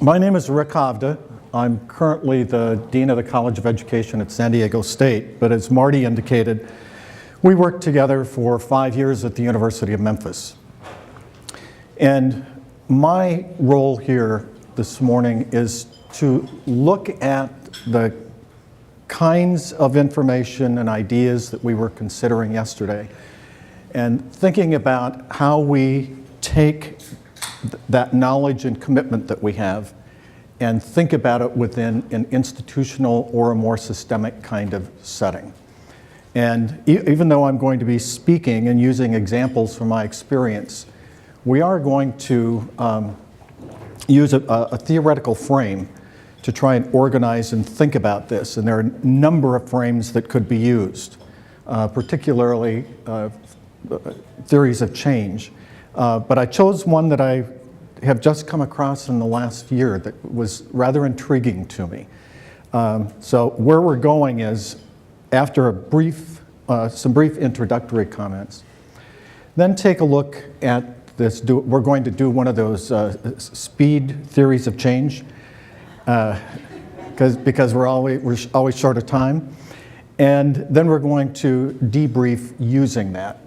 My name is Rick Hovda. I'm currently the Dean of the College of Education at San Diego State, but as Marty indicated, we worked together for 5 years at the University of Memphis. And my role here this morning is to look at the kinds of information and ideas that we were considering yesterday and thinking about how we take that knowledge and commitment that we have and think about it within an institutional or a more systemic kind of setting. And even though I'm going to be speaking and using examples from my experience, we are going to use a theoretical frame to try and organize and think about this. And there are a number of frames that could be used, particularly theories of change. But I chose one that I have just come across in the last year that was rather intriguing to me. So where we're going is, after some brief introductory comments, then take a look at this. We're going to do one of those speed theories of change, because we're always short of time. And then we're going to debrief using that.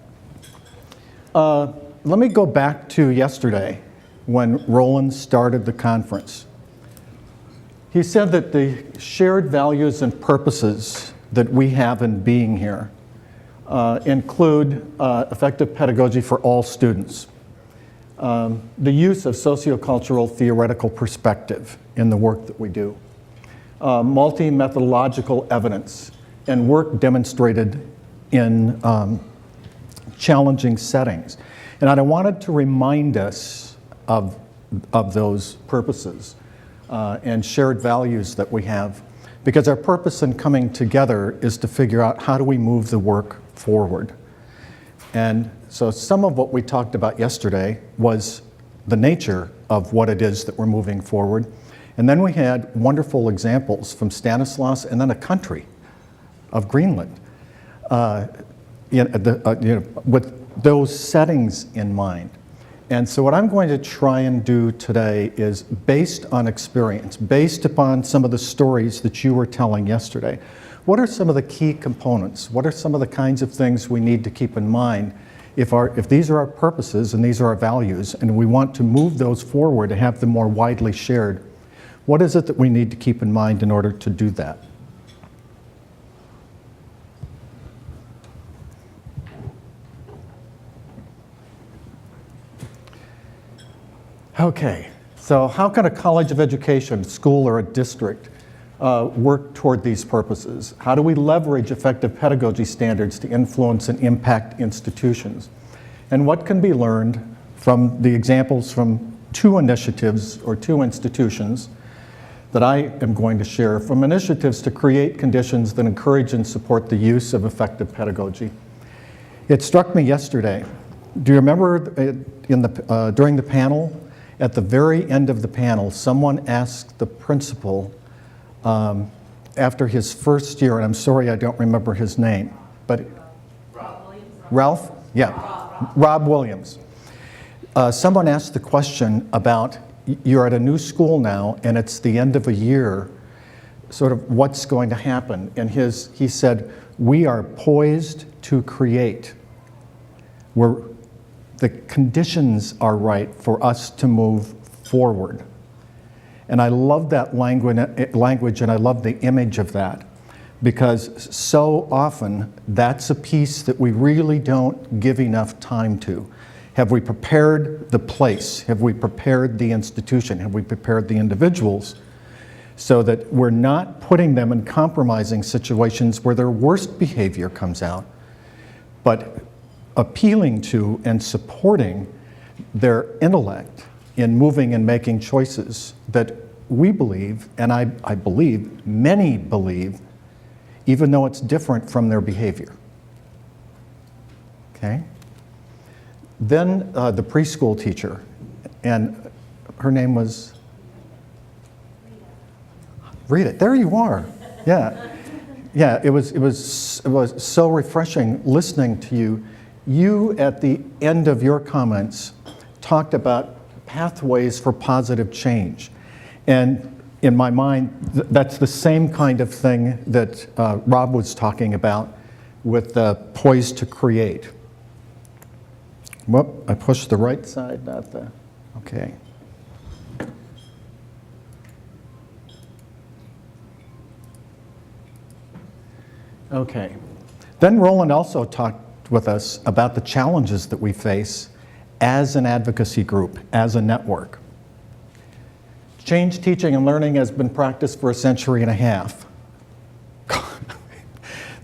Let me go back to yesterday when Roland started the conference. He said that the shared values and purposes that we have in being here include effective pedagogy for all students, the use of sociocultural theoretical perspective in the work that we do, multi-methodological evidence, and work demonstrated in challenging settings. And I wanted to remind us of those purposes and shared values that we have, because our purpose in coming together is to figure out how do we move the work forward. And so some of what we talked about yesterday was the nature of what it is that we're moving forward. And then we had wonderful examples from Stanislaus and then a country of Greenland, with those settings in mind. And so what I'm going to try and do today is, based on experience, based upon some of the stories that you were telling yesterday, what are some of the key components? What are some of the kinds of things we need to keep in mind if these are our purposes and these are our values and we want to move those forward and have them more widely shared? What is it that we need to keep in mind in order to do that? Okay, so how can a college of education, school, or a district work toward these purposes? How do we leverage effective pedagogy standards to influence and impact institutions? And what can be learned from the examples from two initiatives or two institutions that I am going to share, from initiatives to create conditions that encourage and support the use of effective pedagogy? It struck me yesterday. Do you remember during the panel, at the very end of the panel, someone asked the principal after his first year, and I'm sorry I don't remember his name, but Rob Williams. Ralph? Yeah, Rob Williams. Someone asked the question about, you're at a new school now and it's the end of a year, sort of what's going to happen? And he said, we are poised to create. The conditions are right for us to move forward. And I love that language, and I love the image of that, because so often that's a piece that we really don't give enough time to. Have we prepared the place? Have we prepared the institution? Have we prepared the individuals so that we're not putting them in compromising situations where their worst behavior comes out, but appealing to and supporting their intellect in moving and making choices that we believe, and I believe, many believe, even though it's different from their behavior. Okay? Then the preschool teacher, and her name was Rita. There you are. Yeah. Yeah, it was so refreshing listening to you. You, at the end of your comments, talked about pathways for positive change. And in my mind, that's the same kind of thing that Rob was talking about with poised to create. Whoop, I pushed the right side, not the, okay. Okay. Then Roland also talked with us about the challenges that we face as an advocacy group, as a network. Change teaching and learning has been practiced for a century and a half.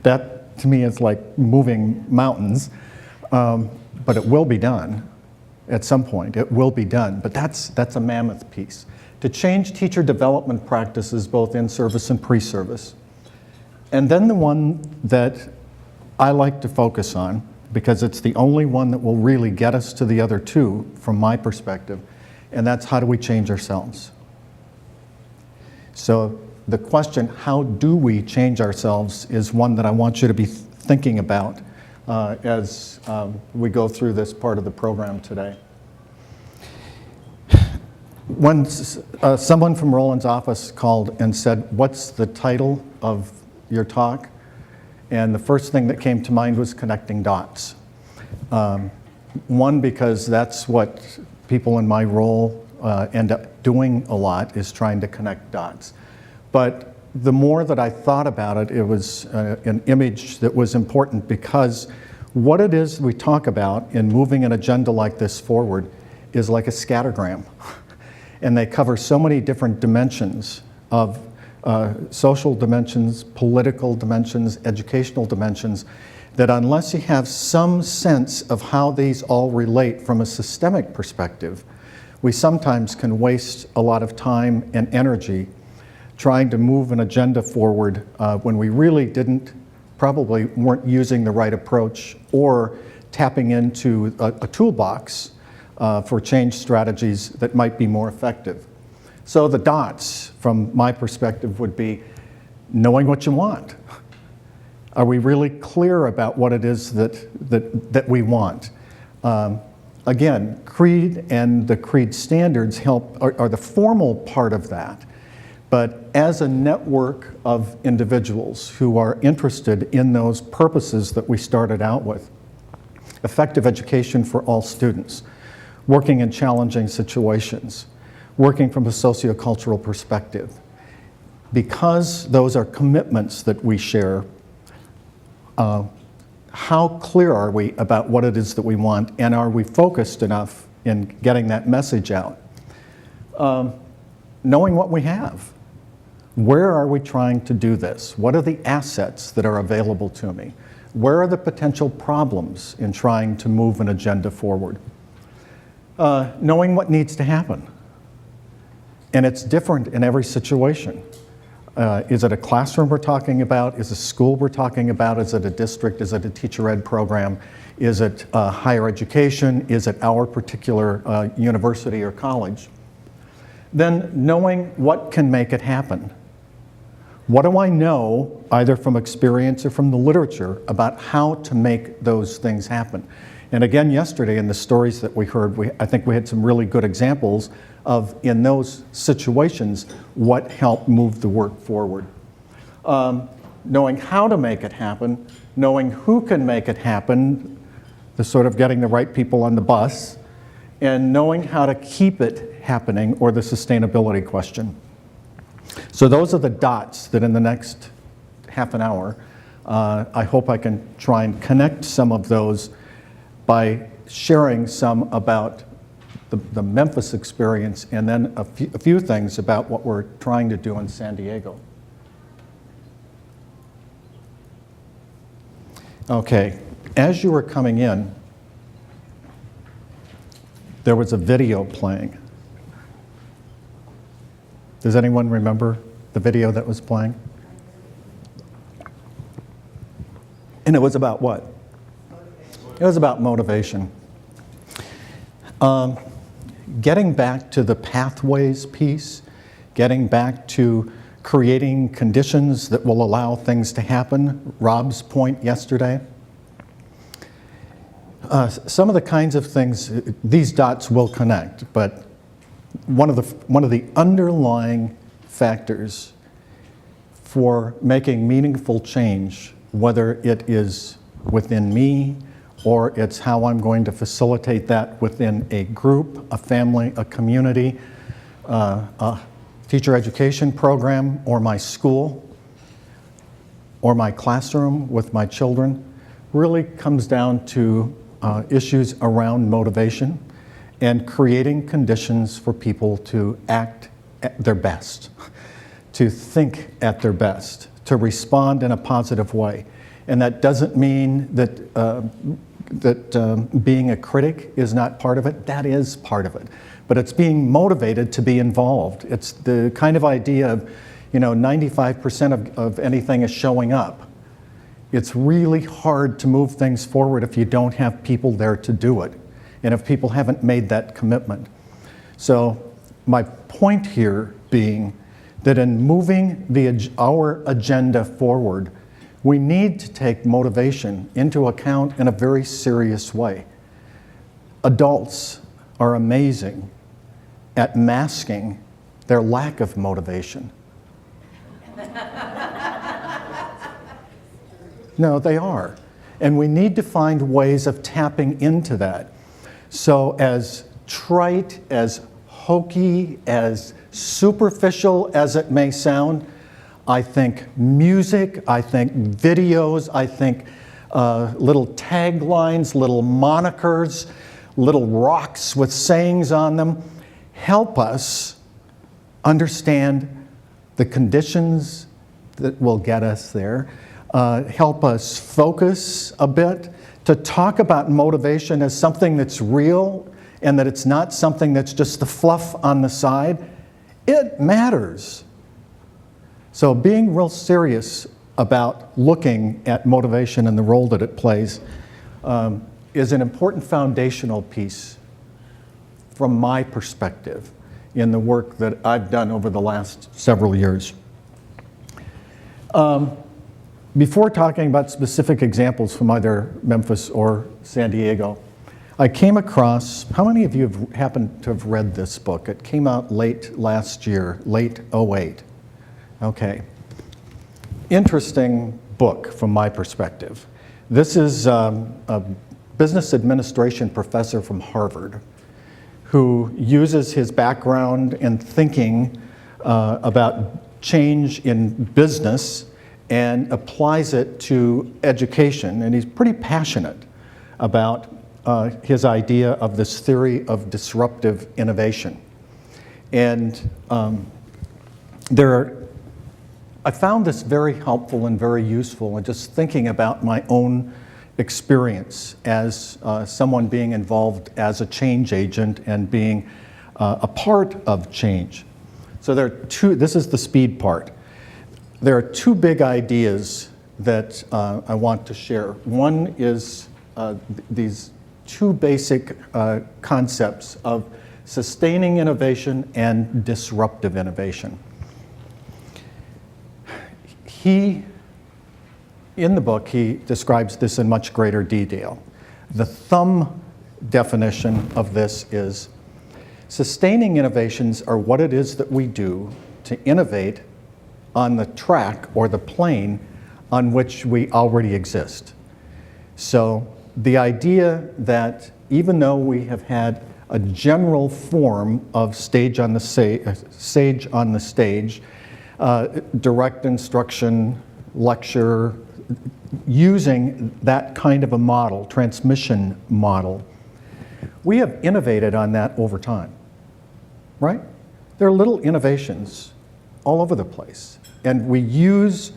That, to me, is like moving mountains, but it will be done at some point. It will be done, but that's a mammoth piece. To change teacher development practices, both in service and pre-service. And then the one that I like to focus on, because it's the only one that will really get us to the other two from my perspective, and that's how do we change ourselves? So the question, how do we change ourselves, is one that I want you to be thinking about as we go through this part of the program today. When someone from Roland's office called and said, "What's the title of your talk?" And the first thing that came to mind was connecting dots. One, because that's what people in my role end up doing a lot, is trying to connect dots. But the more that I thought about it, it was an image that was important, because what it is we talk about in moving an agenda like this forward is like a scattergram. And they cover so many different dimensions of social dimensions, political dimensions, educational dimensions, that unless you have some sense of how these all relate from a systemic perspective, we sometimes can waste a lot of time and energy trying to move an agenda forward when we really probably weren't using the right approach or tapping into a toolbox for change strategies that might be more effective. So the dots, from my perspective, would be knowing what you want. Are we really clear about what it is that we want? Again, creed and the creed standards are the formal part of that. But as a network of individuals who are interested in those purposes that we started out with, effective education for all students, working in challenging situations, working from a sociocultural perspective. Because those are commitments that we share, how clear are we about what it is that we want, and are we focused enough in getting that message out? Knowing what we have. Where are we trying to do this? What are the assets that are available to me? Where are the potential problems in trying to move an agenda forward? Knowing what needs to happen. And it's different in every situation. Is it a classroom we're talking about? Is it a school we're talking about? Is it a district? Is it a teacher ed program? Is it higher education? Is it our particular university or college? Then knowing what can make it happen. What do I know, either from experience or from the literature, about how to make those things happen? And again, yesterday in the stories that we heard, I think we had some really good examples of, in those situations, what helped move the work forward. Knowing how to make it happen, knowing who can make it happen, the sort of getting the right people on the bus, and knowing how to keep it happening, or the sustainability question. So those are the dots that in the next half an hour, I hope I can try and connect some of those by sharing some about the Memphis experience, and then a few things about what we're trying to do in San Diego. Okay, as you were coming in, there was a video playing. Does anyone remember the video that was playing? And it was about what? It was about motivation. Getting back to the pathways piece, getting back to creating conditions that will allow things to happen, Rob's point yesterday. Some of the kinds of things, these dots will connect, but one of the underlying factors for making meaningful change, whether it is within me or it's how I'm going to facilitate that within a group, a family, a community, a teacher education program, or my school, or my classroom with my children, really comes down to issues around motivation and creating conditions for people to act at their best, to think at their best, to respond in a positive way. And that doesn't mean that being a critic is not part of it. That is part of it. But it's being motivated to be involved. It's the kind of idea of, 95% of anything is showing up. It's really hard to move things forward if you don't have people there to do it, and if people haven't made that commitment. So my point here being that in moving our agenda forward, we need to take motivation into account in a very serious way. Adults are amazing at masking their lack of motivation. No, they are. And we need to find ways of tapping into that. So as trite, as hokey, as superficial as it may sound, I think music, I think videos, I think little taglines, little monikers, little rocks with sayings on them help us understand the conditions that will get us there, help us focus a bit, to talk about motivation as something that's real and that it's not something that's just the fluff on the side. It matters. So being real serious about looking at motivation and the role that it plays is an important foundational piece from my perspective in the work that I've done over the last several years. Before talking about specific examples from either Memphis or San Diego, I came across, how many of you have happened to have read this book? It came out late last year, late '08. Okay. Interesting book from my perspective. This is a business administration professor from Harvard who uses his background and thinking about change in business and applies it to education. And he's pretty passionate about his idea of this theory of disruptive innovation. And I found this very helpful and very useful in just thinking about my own experience as someone being involved as a change agent and being a part of change. So there are this is the speed part. There are two big ideas that I want to share. One is these two basic concepts of sustaining innovation and disruptive innovation. In the book, he describes this in much greater detail. The thumb definition of this is sustaining innovations are what it is that we do to innovate on the track or the plane on which we already exist. So the idea that even though we have had a general form of sage on the stage, direct instruction, lecture, using that kind of a model, transmission model, we have innovated on that over time, right? There are little innovations all over the place. And we use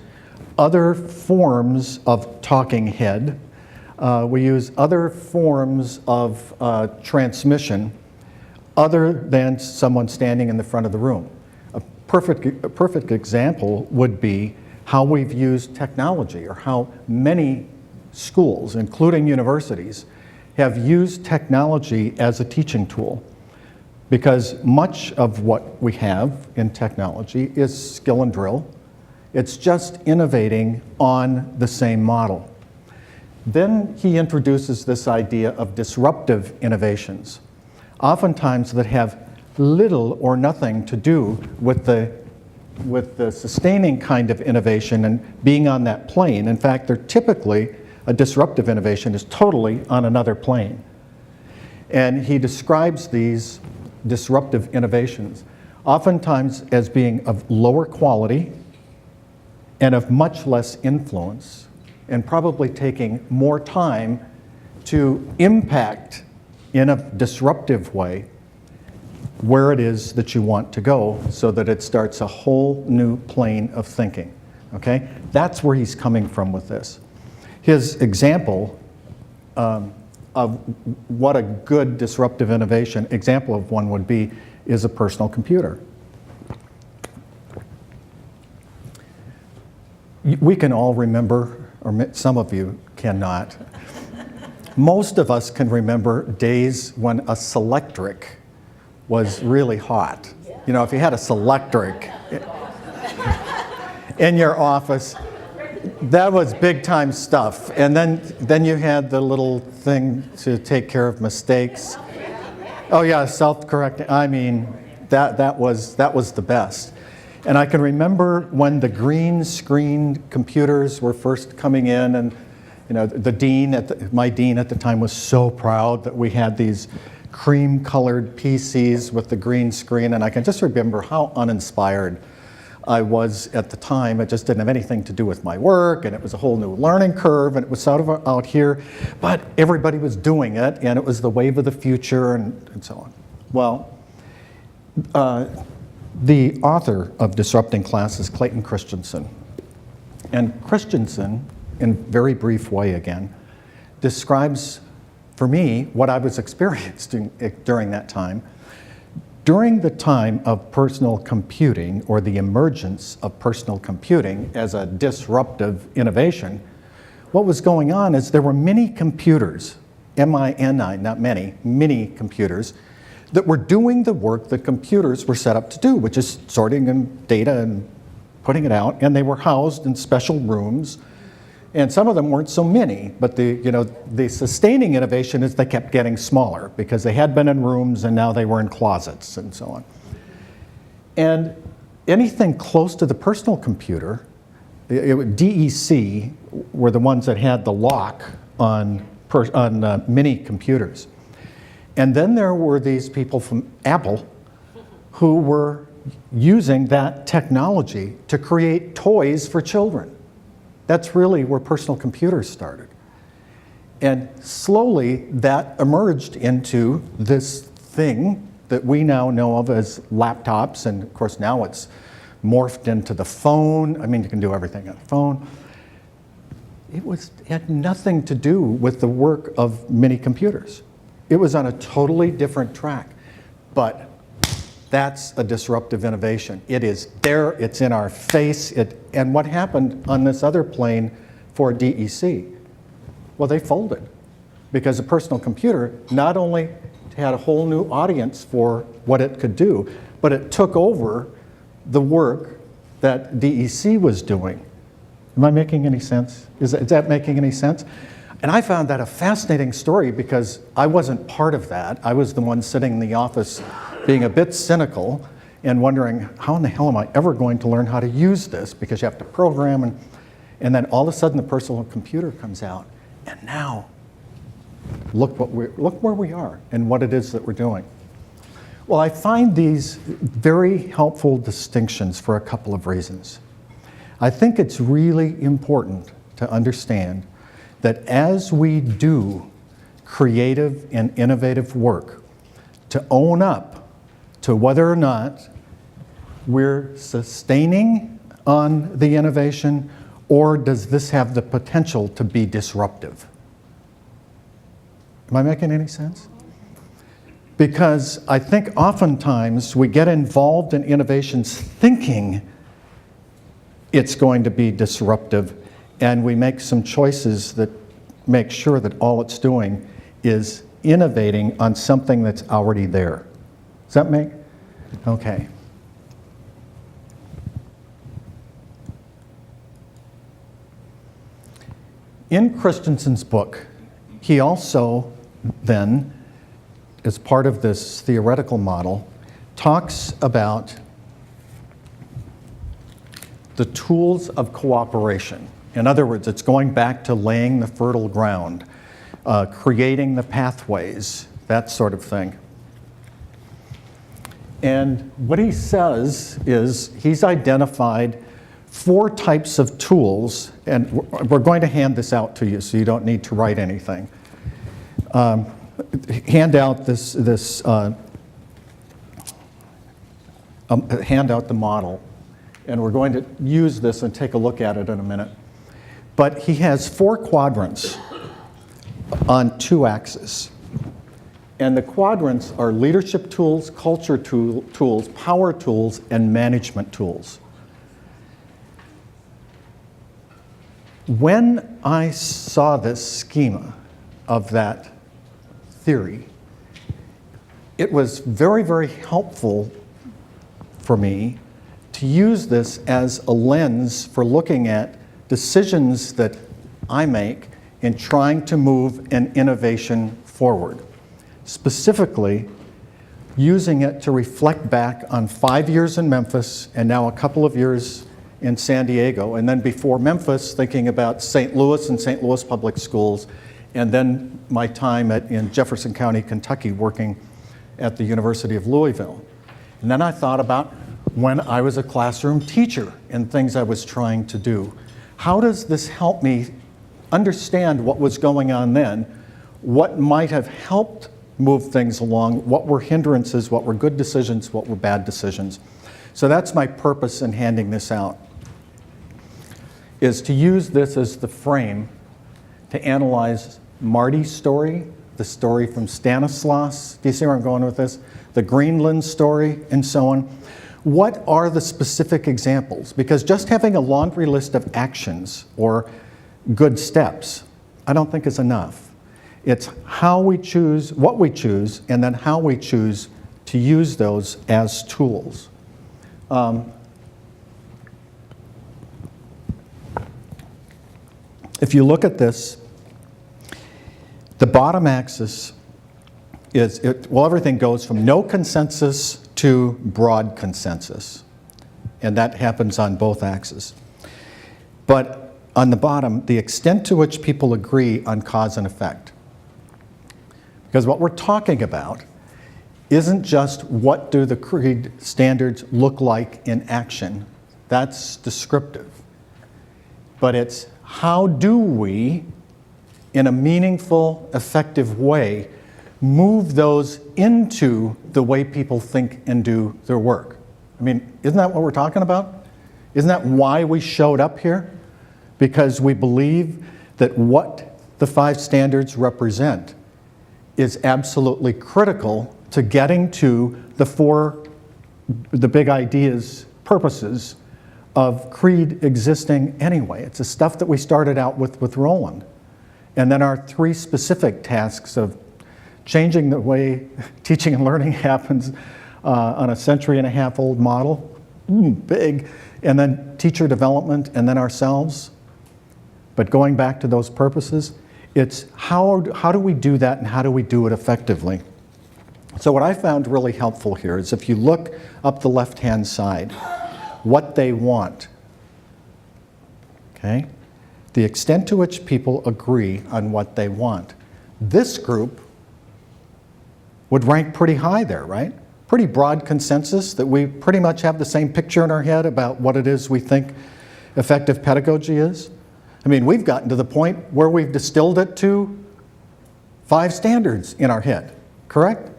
other forms of talking head. We use other forms of transmission other than someone standing in the front of the room. A perfect example would be how we've used technology, or how many schools, including universities, have used technology as a teaching tool. Because much of what we have in technology is skill and drill. It's just innovating on the same model. Then he introduces this idea of disruptive innovations, oftentimes that have little or nothing to do with the sustaining kind of innovation and being on that plane. In fact, they're typically, a disruptive innovation is totally on another plane. And he describes these disruptive innovations oftentimes as being of lower quality and of much less influence, and probably taking more time to impact in a disruptive way where it is that you want to go so that it starts a whole new plane of thinking, okay? That's where he's coming from with this. His example of what a good disruptive innovation, example of one would be, is a personal computer. We can all remember, or some of you cannot. Most of us can remember days when a Selectric was really hot. You know, if you had a Selectric in your office, that was big time stuff. And then you had the little thing to take care of mistakes. Oh yeah, self-correcting. I mean, that was the best. And I can remember when the green screen computers were first coming in, and you know, my dean at the time was so proud that we had these cream-colored PCs with the green screen, and I can just remember how uninspired I was at the time. It just didn't have anything to do with my work, and it was a whole new learning curve, and it was sort of out here, but everybody was doing it, and it was the wave of the future, and so on. Well, the author of Disrupting Class is Clayton Christensen. And Christensen, in a very brief way again, describes for me what I was experiencing during that time. During the time of personal computing, or the emergence of personal computing as a disruptive innovation, what was going on is there were many computers, M-I-N-I, not many, mini computers, that were doing the work that computers were set up to do, which is sorting and data and putting it out, and they were housed in special rooms. And some of them weren't so many, but the sustaining innovation is they kept getting smaller because they had been in rooms and now they were in closets and so on. And anything close to the personal computer, DEC were the ones that had the lock on mini computers. And then there were these people from Apple who were using that technology to create toys for children. That's really where personal computers started. And slowly that emerged into this thing that we now know of as laptops, and of course now it's morphed into the phone. I mean, you can do everything on the phone. It had nothing to do with the work of mini computers. It was on a totally different track, but that's a disruptive innovation. It is there, it's in our face. And what happened on this other plane for DEC? Well, they folded because a personal computer not only had a whole new audience for what it could do, but it took over the work that DEC was doing. Am I making any sense? Is that making any sense? And I found that a fascinating story because I wasn't part of that. I was the one sitting in the office being a bit cynical and wondering, how in the hell am I ever going to learn how to use this? Because you have to program, and then all of a sudden the personal computer comes out, and now look where we are and what it is that we're doing. Well, I find these very helpful distinctions for a couple of reasons. I think it's really important to understand that as we do creative and innovative work, to own up to whether or not we're sustaining on the innovation, or does this have the potential to be disruptive? Am I making any sense? Because I think oftentimes we get involved in innovations thinking it's going to be disruptive, and we make some choices that make sure that all it's doing is innovating on something that's already there. Does that make? Okay. In Christensen's book, he also then, as part of this theoretical model, talks about the tools of cooperation. In other words, it's going back to laying the fertile ground, creating the pathways, that sort of thing. And what he says is he's identified 4 types of tools, and we're going to hand this out to you so you don't need to write anything. Hand out hand out the model, and we're going to use this and take a look at it in a minute. But he has 4 quadrants on 2 axes. And the quadrants are leadership tools, culture tools, power tools, and management tools. When I saw this schema of that theory, it was very, very helpful for me to use this as a lens for looking at decisions that I make in trying to move an innovation forward. Specifically, using it to reflect back on 5 years in Memphis and now a couple of years in San Diego, and then before Memphis, thinking about St. Louis and St. Louis public schools, and then my time in Jefferson County, Kentucky, working at the University of Louisville. And then I thought about when I was a classroom teacher and things I was trying to do. How does this help me understand what was going on then, what might have helped move things along, what were hindrances, what were good decisions, what were bad decisions. So that's my purpose in handing this out, is to use this as the frame to analyze Marty's story, the story from Stanislaus, do you see where I'm going with this? The Greenland story, and so on. What are the specific examples? Because just having a laundry list of actions or good steps, I don't think is enough. It's how we choose, what we choose, and then how we choose to use those as tools. If you look at this, the bottom axis is, everything goes from no consensus to broad consensus. And that happens on both axes. But on the bottom, the extent to which people agree on cause and effect. Because what we're talking about isn't just what do the creed standards look like in action. That's descriptive. But it's how do we, in a meaningful, effective way, move those into the way people think and do their work. I mean, isn't that what we're talking about? Isn't that why we showed up here? Because we believe that what the 5 standards represent is absolutely critical to getting to the big ideas, purposes of creed existing anyway. It's the stuff that we started out with Roland. And then our 3 specific tasks of changing the way teaching and learning happens on a century-and-a-half-old model, big, and then teacher development, and then ourselves. But going back to those purposes, it's how do we do that and how do we do it effectively? So what I found really helpful here is if you look up the left-hand side, what they want, okay? The extent to which people agree on what they want. This group would rank pretty high there, right? Pretty broad consensus that we pretty much have the same picture in our head about what it is we think effective pedagogy is. I mean, we've gotten to the point where we've distilled it to 5 standards in our head, correct?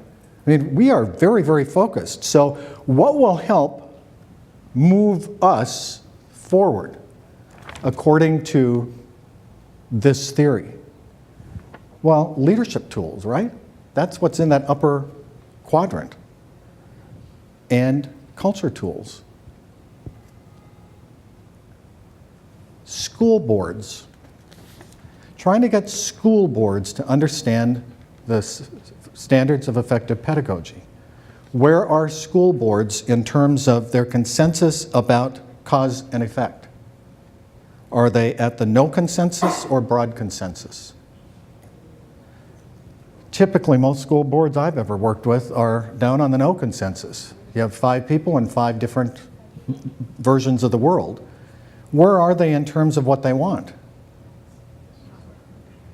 I mean, we are very, very focused. So what will help move us forward according to this theory? Well, leadership tools, right? That's what's in that upper quadrant. And culture tools. School boards. Trying to get school boards to understand the standards of effective pedagogy. Where are school boards in terms of their consensus about cause and effect? Are they at the no consensus or broad consensus? Typically, most school boards I've ever worked with are down on the no consensus. You have 5 people in 5 different versions of the world. Where are they in terms of what they want?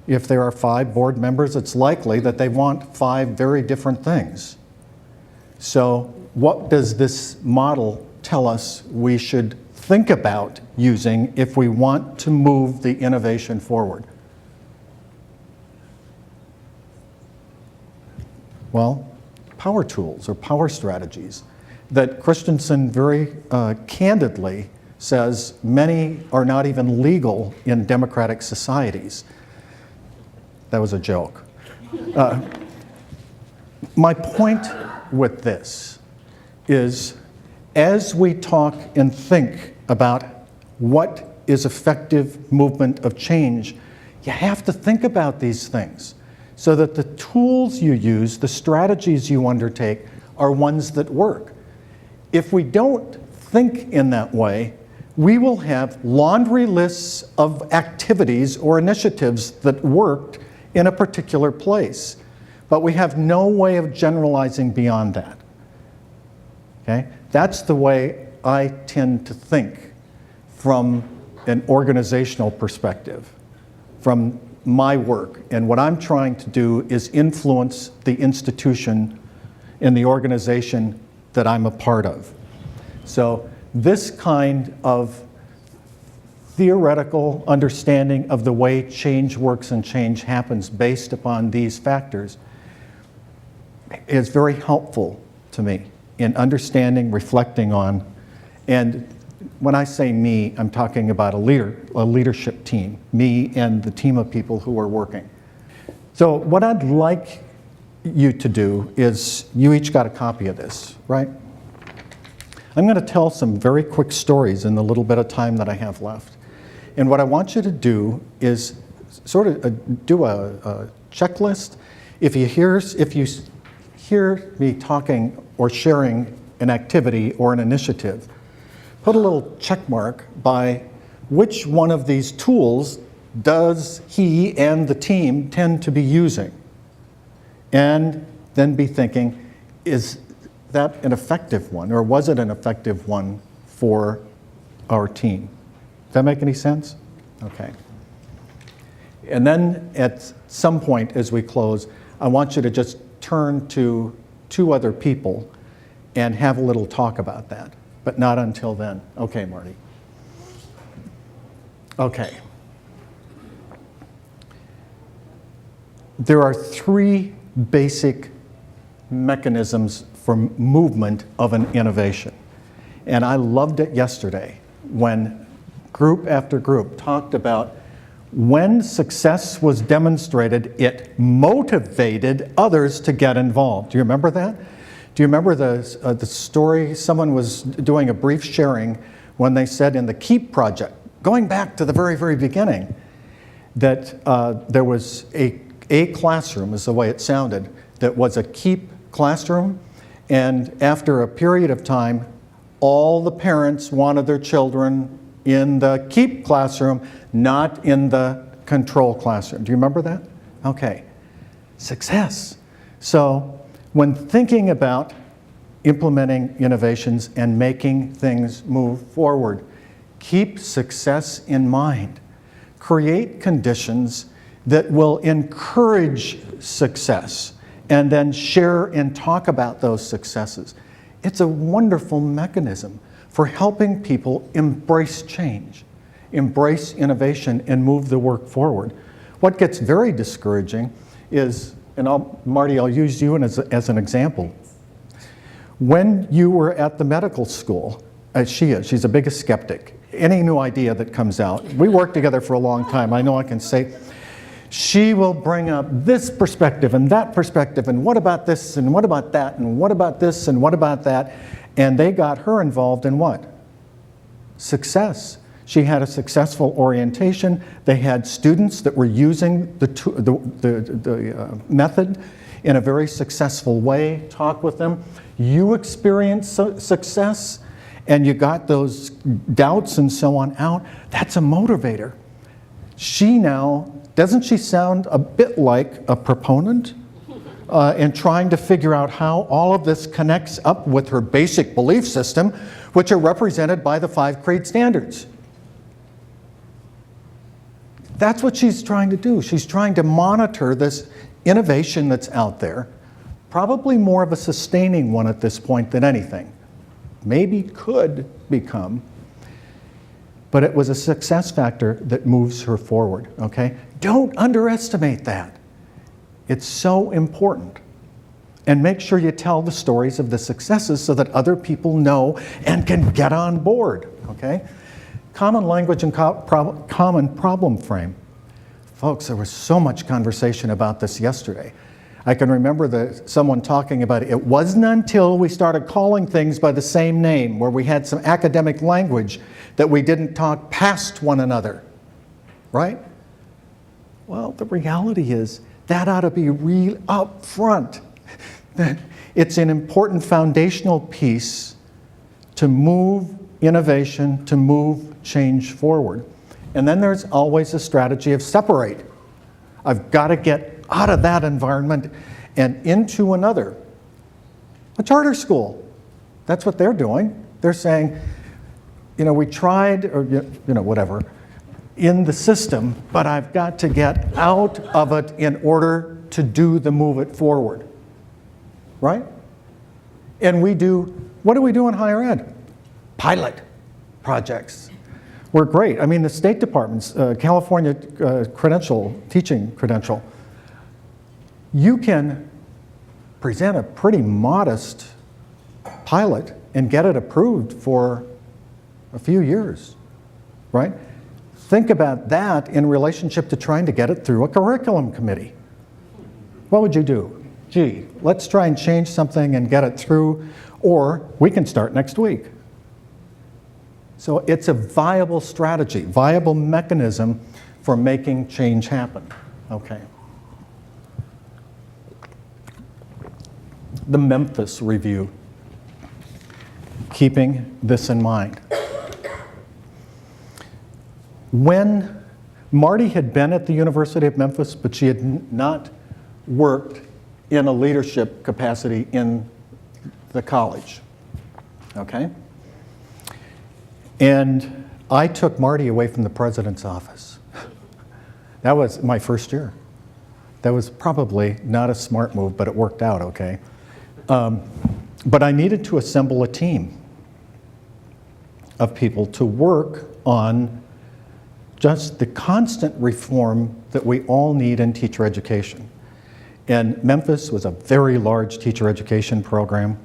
If there are 5 board members, it's likely that they want 5 very different things. So what does this model tell us we should think about using if we want to move the innovation forward? Well, power tools or power strategies that Christensen very candidly says many are not even legal in democratic societies. That was a joke. My point with this is, as we talk and think about what is effective movement of change, you have to think about these things so that the tools you use, the strategies you undertake, are ones that work. If we don't think in that way, we will have laundry lists of activities or initiatives that worked in a particular place, but we have no way of generalizing beyond that. Okay? That's the way I tend to think from an organizational perspective, from my work. And what I'm trying to do is influence the institution and the organization that I'm a part of. So this kind of theoretical understanding of the way change works and change happens based upon these factors is very helpful to me in understanding, reflecting on, and when I say me, I'm talking about a leadership team, me and the team of people who are working. So what I'd like you to do is, you each got a copy of this, right? I'm going to tell some very quick stories in the little bit of time that I have left. And what I want you to do is sort of do a checklist. If you hear me talking or sharing an activity or an initiative, put a little check mark by which one of these tools does he and the team tend to be using. And then be thinking, is that an effective one, or was it an effective one for our team? Does that make any sense? Okay. And then at some point as we close, I want you to just turn to 2 other people and have a little talk about that, but not until then. Okay, Marty. Okay. There are 3 basic mechanisms for movement of an innovation. And I loved it yesterday when group after group talked about when success was demonstrated, it motivated others to get involved. Do you remember that? Do you remember the story? Someone was doing a brief sharing when they said in the KEEP project, going back to the very, very beginning, that there was a classroom, is the way it sounded, that was a KEEP classroom, and after a period of time, all the parents wanted their children in the KEEP classroom, not in the control classroom. Do you remember that? Okay. Success. So when thinking about implementing innovations and making things move forward, keep success in mind. Create conditions that will encourage success, and then share and talk about those successes. It's a wonderful mechanism for helping people embrace change, embrace innovation, and move the work forward. What gets very discouraging is, and Marty, I'll use you as an example. When you were at the medical school, she's the biggest skeptic. Any new idea that comes out, we worked together for a long time, I know I can say, she will bring up this perspective and that perspective, and what about this, and what about that, and what about this, and what about that, and they got her involved in what? Success. She had a successful orientation. They had students that were using the method in a very successful way. Talk with them. You experienced success, and you got those doubts and so on out. That's a motivator. She now, doesn't she sound a bit like a proponent and trying to figure out how all of this connects up with her basic belief system, which are represented by the 5 creed standards. That's what she's trying to do. She's trying to monitor this innovation that's out there, probably more of a sustaining one at this point than anything. Maybe could become, but it was a success factor that moves her forward, okay? Don't underestimate that. It's so important. And make sure you tell the stories of the successes so that other people know and can get on board, okay? Common language and common problem frame. Folks, there was so much conversation about this yesterday. I can remember someone talking about it. It wasn't until we started calling things by the same name, where we had some academic language, that we didn't talk past one another, right? Well, the reality is that ought to be real up front. That it's an important foundational piece to move innovation, to move change forward. And then there's always a strategy of separate. I've got to get out of that environment and into another. A charter school, that's what they're doing. They're saying, you know, we tried, or you know, whatever, in the system, but I've got to get out of it in order to do the move it forward, right? And what do we do in higher ed? Pilot projects. We're great. I mean, the State Department's California teaching credential, you can present a pretty modest pilot and get it approved for a few years, right? Think about that in relationship to trying to get it through a curriculum committee. What would you do? Gee, let's try and change something and get it through, or we can start next week. So it's a viable strategy, viable mechanism for making change happen. Okay. The Memphis Review, keeping this in mind. When Marty had been at the University of Memphis, but she had not worked in a leadership capacity in the college, okay? And I took Marty away from the president's office. That was my first year. That was probably not a smart move, but it worked out okay. But I needed to assemble a team of people to work on just the constant reform that we all need in teacher education. And Memphis was a very large teacher education program.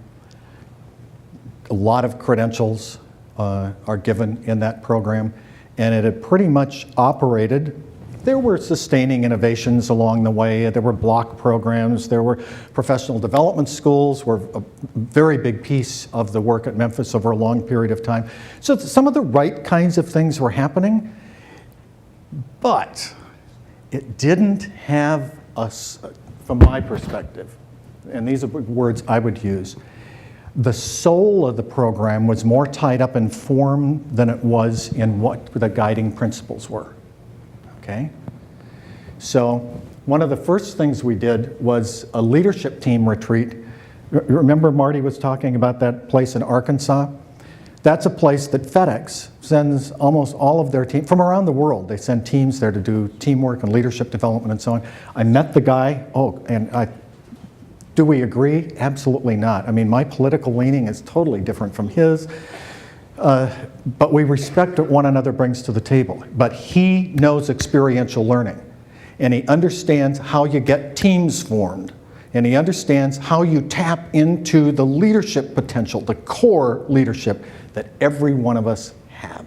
A lot of credentials are given in that program, and it had pretty much operated. There were sustaining innovations along the way. There were block programs. There were professional development schools were a very big piece of the work at Memphis over a long period of time. So some of the right kinds of things were happening, but it didn't have us, from my perspective, and these are words I would use, the soul of the program was more tied up in form than it was in what the guiding principles were. Okay? So one of the first things we did was a leadership team retreat. Remember Marty was talking about that place in Arkansas? That's a place that FedEx sends almost all of their team from around the world. They send teams there to do teamwork and leadership development and so on. I met the guy, do we agree? Absolutely not. I mean, my political leaning is totally different from his. But we respect what one another brings to the table. But he knows experiential learning, and he understands how you get teams formed, and he understands how you tap into the leadership potential, the core leadership that every one of us have.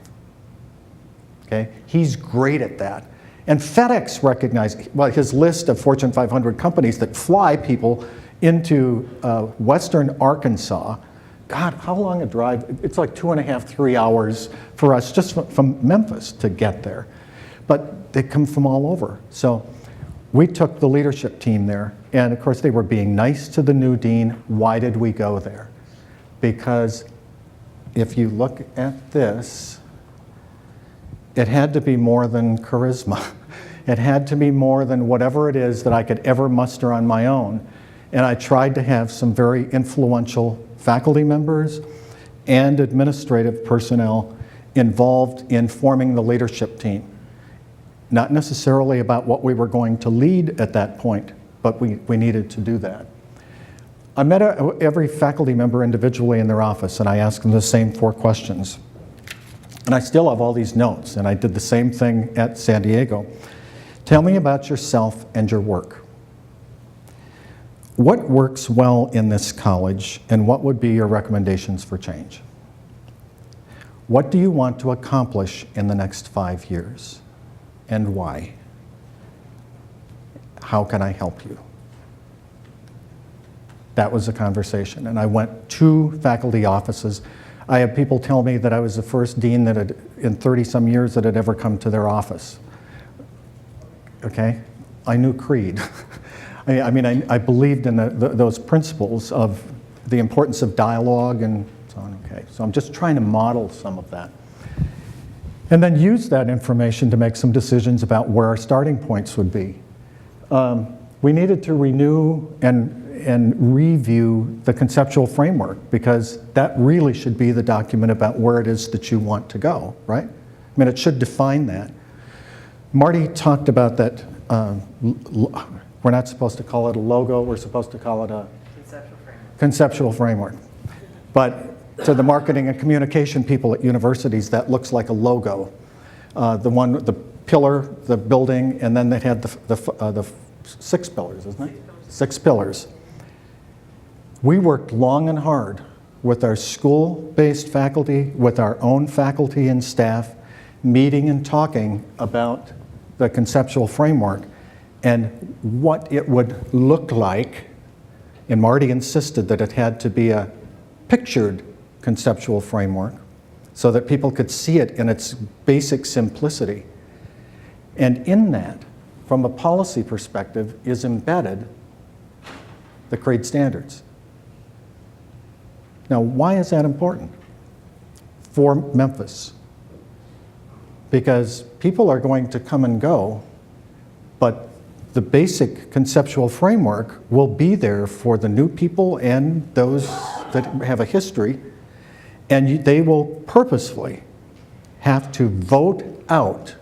Okay? He's great at that. And FedEx recognized, well, his list of Fortune 500 companies that fly people into western Arkansas. God, how long a drive? It's like 2.5, 3 hours for us just from Memphis to get there. But they come from all over. So we took the leadership team there, and of course they were being nice to the new dean. Why did we go there? Because if you look at this, it had to be more than charisma. It had to be more than whatever it is that I could ever muster on my own. And I tried to have some very influential faculty members and administrative personnel involved in forming the leadership team. Not necessarily about what we were going to lead at that point, but we needed to do that. I met every faculty member individually in their office, and I asked them the same 4 questions. And I still have all these notes, and I did the same thing at San Diego. Tell me about yourself and your work. What works well in this college, and what would be your recommendations for change? What do you want to accomplish in the next 5 years, and why? How can I help you? That was the conversation, and I went to faculty offices. I had people tell me that I was the first dean that had, in 30-some years, that had ever come to their office. Okay? I knew Creed. I believed in those principles of the importance of dialogue and so on. Okay, so I'm just trying to model some of that. And then use that information to make some decisions about where our starting points would be. We needed to renew and review the conceptual framework, because that really should be the document about where it is that you want to go, right? I mean, it should define that. Marty talked about that. We're not supposed to call it a logo, we're supposed to call it a conceptual framework. But to the marketing and communication people at universities, that looks like a logo. The pillar, the building, and then they had the 6 pillars, isn't it? 6 pillars. We worked long and hard with our school-based faculty, with our own faculty and staff, meeting and talking about the conceptual framework and what it would look like. And Marty insisted that it had to be a pictured conceptual framework so that people could see it in its basic simplicity. And in that, from a policy perspective, is embedded the CREED standards. Now, why is that important for Memphis? Because people are going to come and go, but the basic conceptual framework will be there for the new people and those that have a history, and they will purposefully have to vote out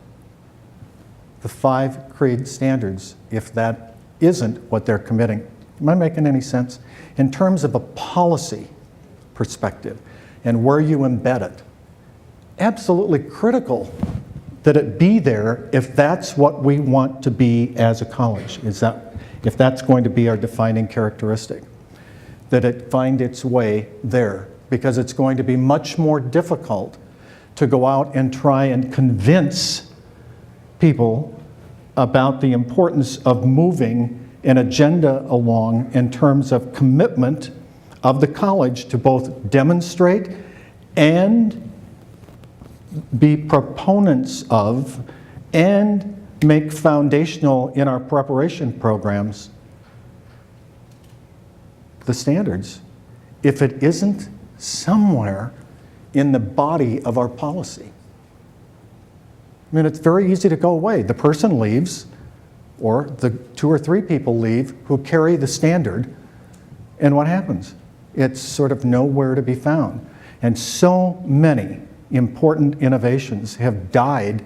the 5 CREED standards if that isn't what they're committing. Am I making any sense? In terms of a policy perspective and where you embed it, absolutely critical that it be there if that's what we want to be as a college, if that's going to be our defining characteristic, that it find its way there, because it's going to be much more difficult to go out and try and convince people about the importance of moving an agenda along in terms of commitment of the college to both demonstrate and be proponents of and make foundational in our preparation programs the standards, if it isn't somewhere in the body of our policy. I mean, it's very easy to go away. The person leaves, or the 2 or 3 people leave who carry the standard, and what happens? It's sort of nowhere to be found. And so many important innovations have died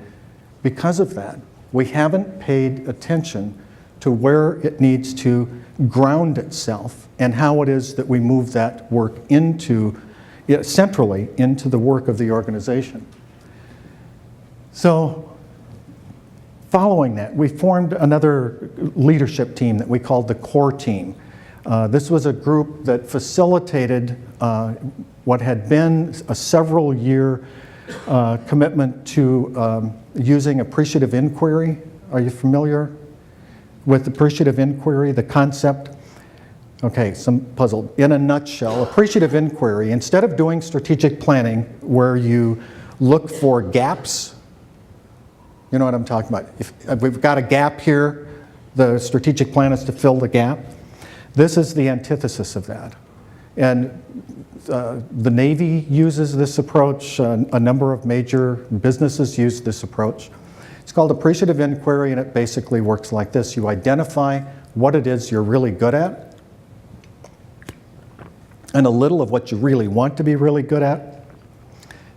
because of that. We haven't paid attention to where it needs to ground itself and how it is that we move that work into, centrally, into the work of the organization. So, following that, we formed another leadership team that we called the core team. This was a group that facilitated what had been a several-year commitment to using appreciative inquiry. Are you familiar with appreciative inquiry, the concept? Okay, some puzzled. In a nutshell, appreciative inquiry, instead of doing strategic planning where you look for gaps, you know what I'm talking about. If we've got a gap here, the strategic plan is to fill the gap. This is the antithesis of that. And the Navy uses this approach. A number of major businesses use this approach. It's called appreciative inquiry, and it basically works like this. You identify what it is you're really good at, and a little of what you really want to be really good at,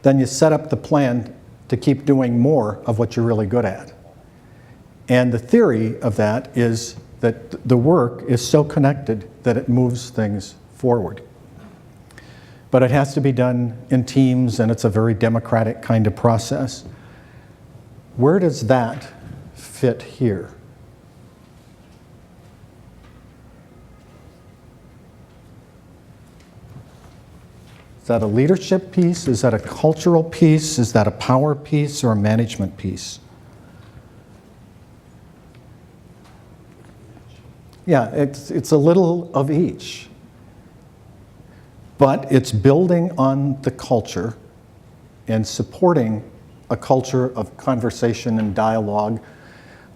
then you set up the plan to keep doing more of what you're really good at. And the theory of that is that the work is so connected that it moves things forward. But it has to be done in teams, and it's a very democratic kind of process. Where does that fit here? Is that a leadership piece? Is that a cultural piece? Is that a power piece or a management piece? Yeah, it's a little of each. But it's building on the culture and supporting a culture of conversation and dialogue.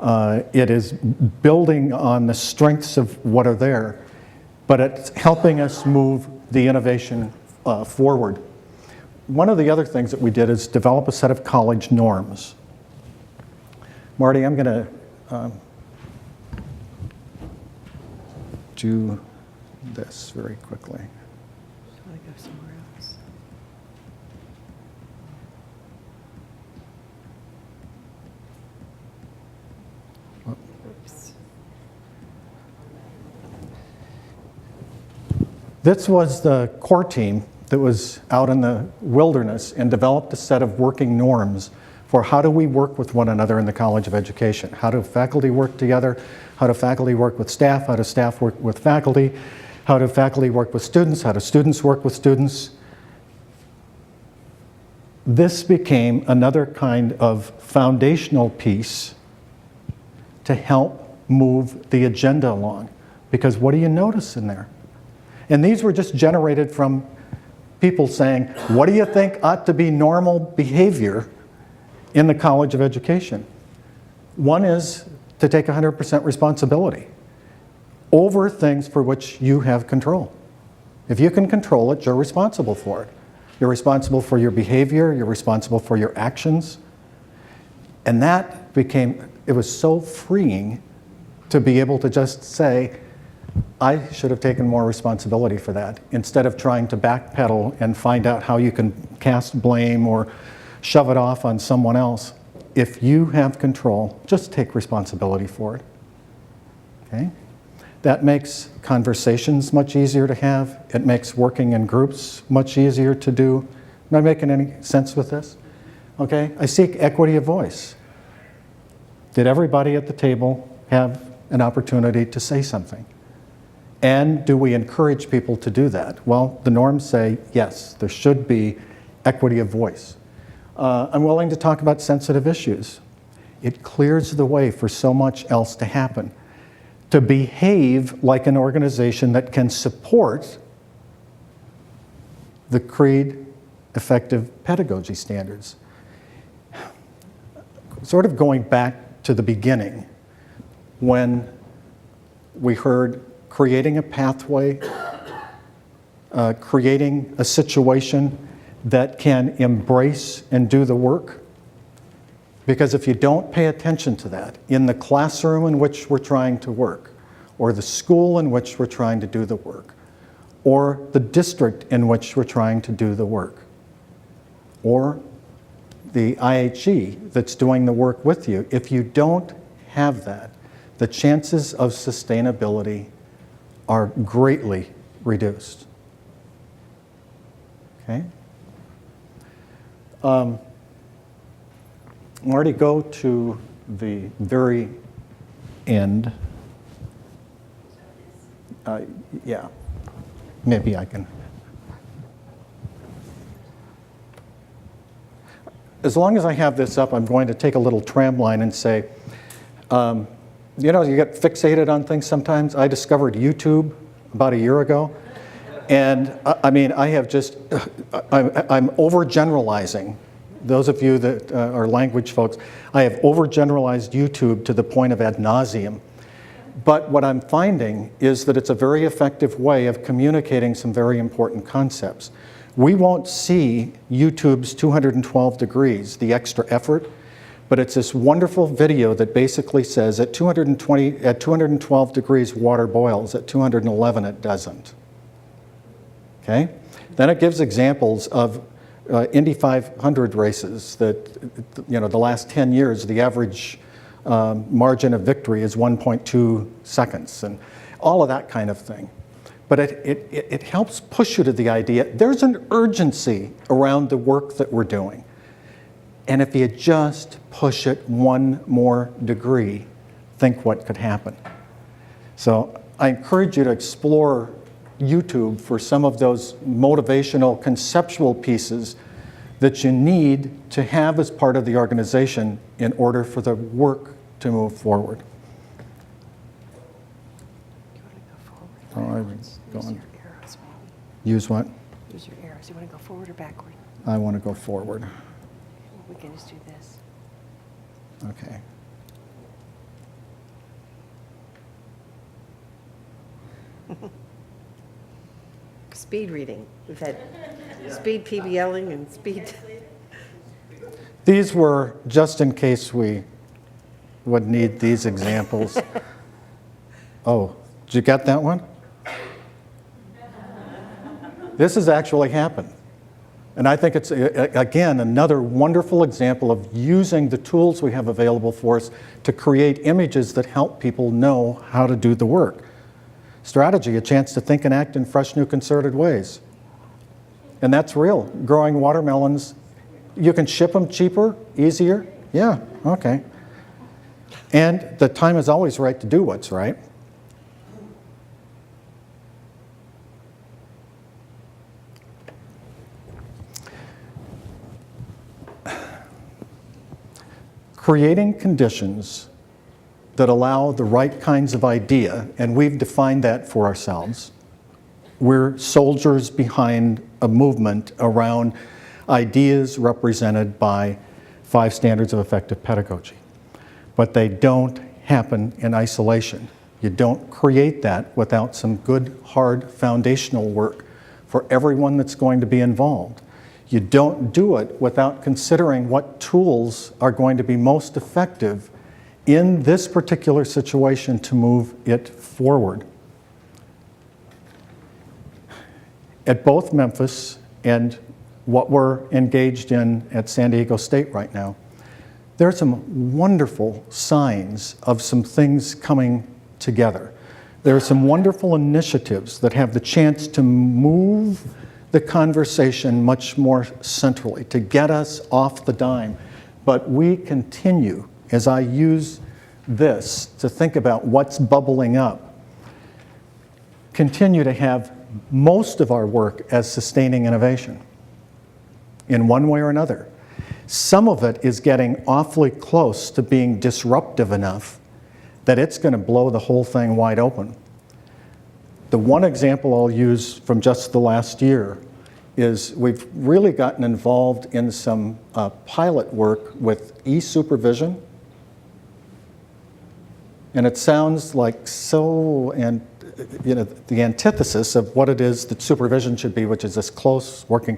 It is building on the strengths of what are there, but it's helping us move the innovation forward. One of the other things that we did is develop a set of college norms. Marty, I'm going to do this very quickly. Shall I go somewhere else? Oops. This was the core team that was out in the wilderness and developed a set of working norms for how do we work with one another in the College of Education. How do faculty work together? How do faculty work with staff? How do staff work with faculty? How do faculty work with students? How do students work with students? This became another kind of foundational piece to help move the agenda along. Because what do you notice in there? And these were just generated from people saying, what do you think ought to be normal behavior in the College of Education? One is to take 100% responsibility over things for which you have control. If you can control it, you're responsible for it. You're responsible for your behavior, you're responsible for your actions. And that became, it was so freeing to be able to just say, I should have taken more responsibility for that, instead of trying to backpedal and find out how you can cast blame or shove it off on someone else. If you have control, just take responsibility for it. Okay? That makes conversations much easier to have. It makes working in groups much easier to do. Am I making any sense with this? Okay? I seek equity of voice. Did everybody at the table have an opportunity to say something? And do we encourage people to do that? Well, the norms say, yes, there should be equity of voice. I'm willing to talk about sensitive issues. It clears the way for so much else to happen. To behave like an organization that can support the CREED effective pedagogy standards. Sort of going back to the beginning, when we heard creating a pathway, creating a situation that can embrace and do the work. Because if you don't pay attention to that, in the classroom in which we're trying to work, or the school in which we're trying to do the work, or the district in which we're trying to do the work, or the IHE that's doing the work with you, if you don't have that, the chances of sustainability are greatly reduced. Okay? Marty, go to the very end. Yeah, maybe I can. As long as I have this up, I'm going to take a little tram line and say, you know, you get fixated on things sometimes. I discovered YouTube about a year ago. And I mean, I have just, I'm overgeneralizing. Those of you that are language folks, I have overgeneralized YouTube to the point of ad nauseum. But what I'm finding is that it's a very effective way of communicating some very important concepts. We won't see YouTube's 212 degrees, the extra effort, but it's this wonderful video that basically says at 212 degrees water boils, at 211 it doesn't. Okay? Then it gives examples of Indy 500 races that, you know, the last 10 years, the average margin of victory is 1.2 seconds, and all of that kind of thing. But it helps push you to the idea there's an urgency around the work that we're doing. And if you just push it one more degree, think what could happen. So I encourage you to explore YouTube for some of those motivational, conceptual pieces that you need to have as part of the organization in order for the work to move forward. You want to go forward? Oh, I'm Backwards? going- Use your arrows, Use what? maybe. Use your arrows. You want to go forward or backward? I want to go forward. We can just do this. Okay. Speed reading. We've had speed PBLing and speed. These were just in case we would need these examples. Oh, did you get that one? This has actually happened. And I think it's, again, another wonderful example of using the tools we have available for us to create images that help people know how to do the work. Strategy, a chance to think and act in fresh, new, concerted ways. And that's real. Growing watermelons, you can ship them cheaper, easier. Yeah, okay. And the time is always right to do what's right. Creating conditions that allow the right kinds of idea, and we've defined that for ourselves. We're soldiers behind a movement around ideas represented by 5 standards of effective pedagogy. But they don't happen in isolation. You don't create that without some good, hard, foundational work for everyone that's going to be involved. You don't do it without considering what tools are going to be most effective in this particular situation to move it forward. At both Memphis and what we're engaged in at San Diego State right now, there are some wonderful signs of some things coming together. There are some wonderful initiatives that have the chance to move the conversation much more centrally, to get us off the dime. But we continue, as I use this to think about what's bubbling up, continue to have most of our work as sustaining innovation in one way or another. Some of it is getting awfully close to being disruptive enough that it's going to blow the whole thing wide open. The one example I'll use from just the last year is we've really gotten involved in some pilot work with e-supervision. And it sounds like the antithesis of what it is that supervision should be, which is this close working.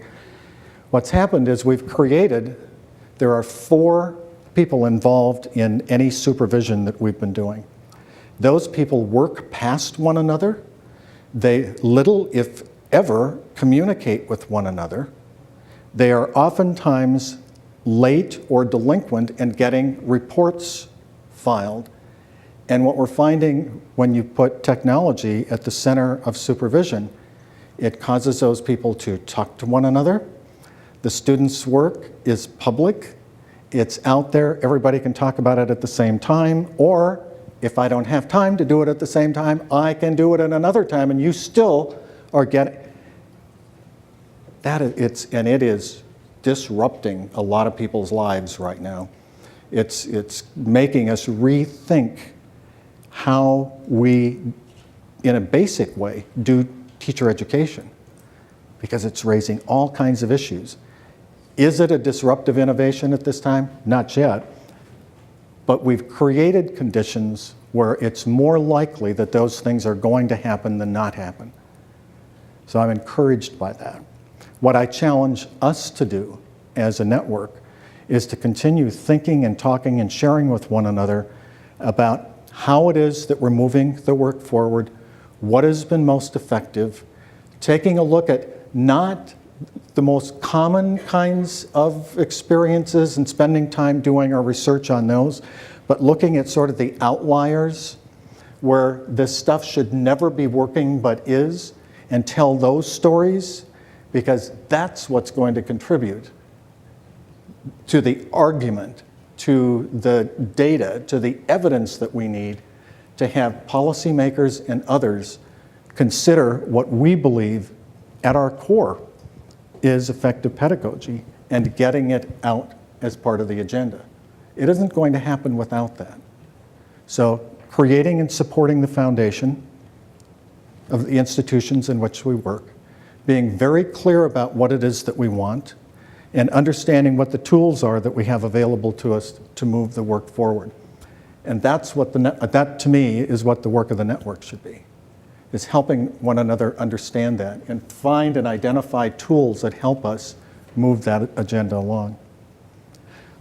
What's happened is there are 4 people involved in any supervision that we've been doing. Those people work past one another. They little, if ever, communicate with one another. They are oftentimes late or delinquent in getting reports filed. And what we're finding when you put technology at the center of supervision, it causes those people to talk to one another. The students' work is public. It's out there. Everybody can talk about it at the same time. Or if I don't have time to do it at the same time, I can do it at another time, and you still are getting that. It is disrupting a lot of people's lives right now. It's making us rethink how we, in a basic way, do teacher education, because it's raising all kinds of issues. Is it a disruptive innovation at this time? Not yet. But we've created conditions where it's more likely that those things are going to happen than not happen. So I'm encouraged by that. What I challenge us to do as a network is to continue thinking and talking and sharing with one another about how it is that we're moving the work forward, what has been most effective, taking a look at not the most common kinds of experiences and spending time doing our research on those, but looking at sort of the outliers where this stuff should never be working but is, and tell those stories, because that's what's going to contribute to the argument, to the data, to the evidence that we need to have policymakers and others consider what we believe at our core is effective pedagogy and getting it out as part of the agenda. It isn't going to happen without that. So creating and supporting the foundation of the institutions in which we work, being very clear about what it is that we want, and understanding what the tools are that we have available to us to move the work forward. And that's what that to me is what the work of the network should be, is helping one another understand that and find and identify tools that help us move that agenda along.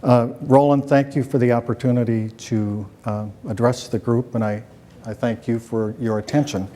Roland, thank you for the opportunity to address the group, and I thank you for your attention.